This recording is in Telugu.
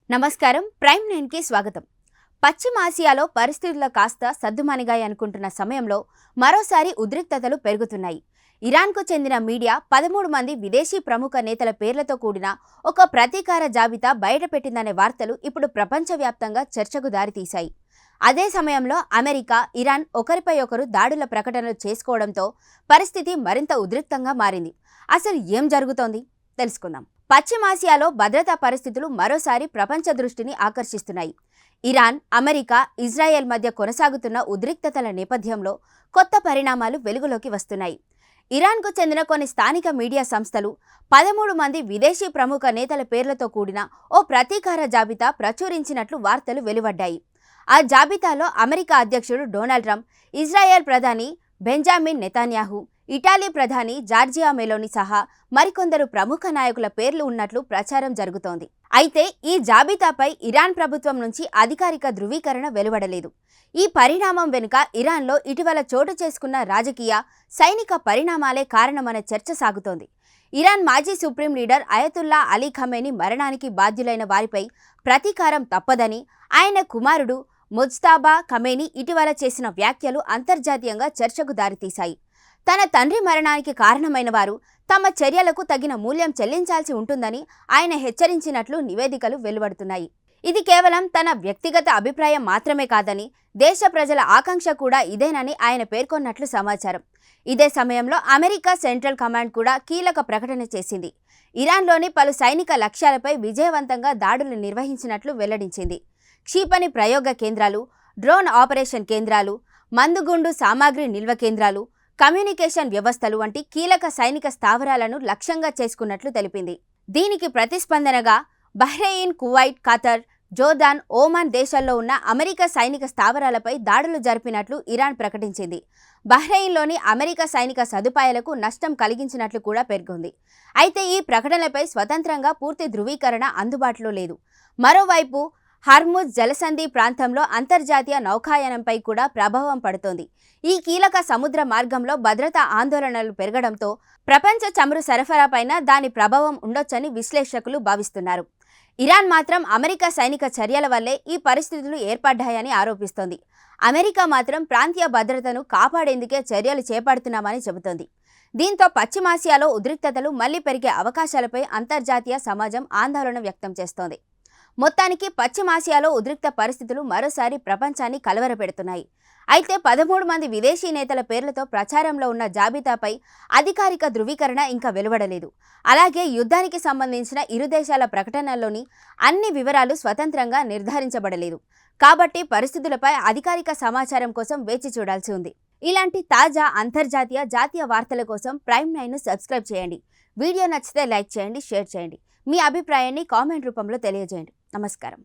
నమస్కారం. ప్రైమ్ 9కి స్వాగతం. పశ్చిమ ఆసియాలో పరిస్థితులు కాస్త సద్దుమణిగాయి అనుకుంటున్న సమయంలో మరోసారి ఉద్రిక్తతలు పెరుగుతున్నాయి. ఇరాన్కు చెందిన మీడియా 13 మంది విదేశీ ప్రముఖ నేతల పేర్లతో కూడిన ఒక ప్రతీకార జాబితా బయటపెట్టిందనే వార్తలు ఇప్పుడు ప్రపంచవ్యాప్తంగా చర్చకు దారితీశాయి. అదే సమయంలో అమెరికా, ఇరాన్ ఒకరిపై ఒకరు దాడుల ప్రకటనలు చేసుకోవడంతో పరిస్థితి మరింత ఉద్రిక్తంగా మారింది. అసలు ఏం జరుగుతోంది తెలుసుకుందాం. పశ్చిమాసియాలో భద్రతా పరిస్థితులు మరోసారి ప్రపంచ దృష్టిని ఆకర్షిస్తున్నాయి. ఇరాన్, అమెరికా, ఇజ్రాయెల్ మధ్య కొనసాగుతున్న ఉద్రిక్తతల నేపథ్యంలో కొత్త పరిణామాలు వెలుగులోకి వస్తున్నాయి. ఇరాన్కు చెందిన కొన్ని స్థానిక మీడియా సంస్థలు 13 మంది విదేశీ ప్రముఖ నేతల పేర్లతో కూడిన ఓ ప్రతీకార జాబితా ప్రచురించినట్లు వార్తలు వెలువడ్డాయి. ఆ జాబితాలో అమెరికా అధ్యక్షుడు డొనాల్డ్ ట్రంప్, ఇజ్రాయెల్ ప్రధాని బెంజామిన్ నెతన్యాహు, ఇటలీ ప్రధాని జార్జియా మెలోని సహా మరికొందరు ప్రముఖ నాయకుల పేర్లు ఉన్నట్లు ప్రచారం జరుగుతోంది. అయితే ఈ జాబితాపై ఇరాన్ ప్రభుత్వం నుంచి అధికారిక ధృవీకరణ వెలువడలేదు. ఈ పరిణామం వెనుక ఇరాన్లో ఇటీవల చోటు చేసుకున్న రాజకీయ, సైనిక పరిణామాలే కారణమనే చర్చ సాగుతోంది. ఇరాన్ మాజీ supreme leader Ayatollah Ali Khamenei మరణానికి బాధ్యులైన వారిపై ప్రతీకారం తప్పదని ఆయన కుమారుడు ముజ్తబా ఖమేనీ ఇటీవల చేసిన వ్యాఖ్యలు అంతర్జాతీయంగా చర్చకు దారితీశాయి. తన తండ్రి మరణానికి కారణమైన వారు తమ చర్యలకు తగిన మూల్యం చెల్లించాల్సి ఉంటుందని ఆయన హెచ్చరించినట్లు నివేదికలు వెలువడుతున్నాయి. ఇది కేవలం తన వ్యక్తిగత అభిప్రాయం మాత్రమే కాదని, దేశ ప్రజల ఆకాంక్ష కూడా ఇదేనని ఆయన పేర్కొన్నట్లు సమాచారం. ఇదే సమయంలో అమెరికా సెంట్రల్ కమాండ్ కూడా కీలక ప్రకటన చేసింది. ఇరాన్లోని పలు సైనిక లక్ష్యాలపై విజయవంతంగా దాడులు నిర్వహించినట్లు వెల్లడించింది. క్షిపణి ప్రయోగ కేంద్రాలు, డ్రోన్ ఆపరేషన్ కేంద్రాలు, మందుగుండు సామాగ్రి నిల్వ కేంద్రాలు, కమ్యూనికేషన్ వ్యవస్థలు వంటి కీలక సైనిక స్థావరాలను లక్ష్యంగా చేసుకున్నట్లు తెలిపింది. దీనికి ప్రతిస్పందనగా Bahrain, Kuwait, Qatar, Jordan, Oman దేశాల్లో ఉన్న అమెరికా సైనిక స్థావరాలపై దాడులు జరిపినట్లు ఇరాన్ ప్రకటించింది. బహ్రెయిన్లోని అమెరికా సైనిక సదుపాయాలకు నష్టం కలిగించినట్లు కూడా పేర్కొంది. అయితే ఈ ప్రకటనలపై స్వతంత్రంగా పూర్తి ధృవీకరణ అందుబాటులో లేదు. మరోవైపు హార్ముజ్ జలసంధి ప్రాంతంలో అంతర్జాతీయ నౌకాయానంపై కూడా ప్రభావం పడుతోంది. ఈ కీలక సముద్ర మార్గంలో భద్రతా ఆందోళనలు పెరగడంతో ప్రపంచ చమురు సరఫరాపైన దాని ప్రభావం ఉండొచ్చని విశ్లేషకులు భావిస్తున్నారు. ఇరాన్ మాత్రం అమెరికా సైనిక చర్యల వల్లే ఈ పరిస్థితులు ఏర్పడ్డాయని ఆరోపిస్తోంది. అమెరికా మాత్రం ప్రాంతీయ భద్రతను కాపాడేందుకే చర్యలు చేపడుతున్నామని చెబుతోంది. దీంతో పశ్చిమాసియాలో ఉద్రిక్తతలు మళ్లీ పెరిగే అవకాశాలపై అంతర్జాతీయ సమాజం ఆందోళన వ్యక్తం చేస్తోంది. మొత్తానికి పశ్చిమాసియాలో ఉద్రిక్త పరిస్థితులు మరోసారి ప్రపంచాన్ని కలవరపెడుతున్నాయి. అయితే 13 మంది విదేశీ నేతల పేర్లతో ప్రచారంలో ఉన్న జాబితాపై అధికారిక ధృవీకరణ ఇంకా వెలువడలేదు. అలాగే యుద్ధానికి సంబంధించిన ఇరు దేశాల ప్రకటనల్లోని అన్ని వివరాలు స్వతంత్రంగా నిర్ధారించబడలేదు. కాబట్టి పరిస్థితులపై అధికారిక సమాచారం కోసం వేచి చూడాల్సి ఉంది. ఇలాంటి తాజా అంతర్జాతీయ, జాతీయ వార్తల కోసం ప్రైమ్ 9ను సబ్స్క్రైబ్ చేయండి. వీడియో నచ్చితే లైక్ చేయండి, షేర్ చేయండి. మీ అభిప్రాయాన్ని కామెంట్ రూపంలో తెలియజేయండి. నమస్కారం.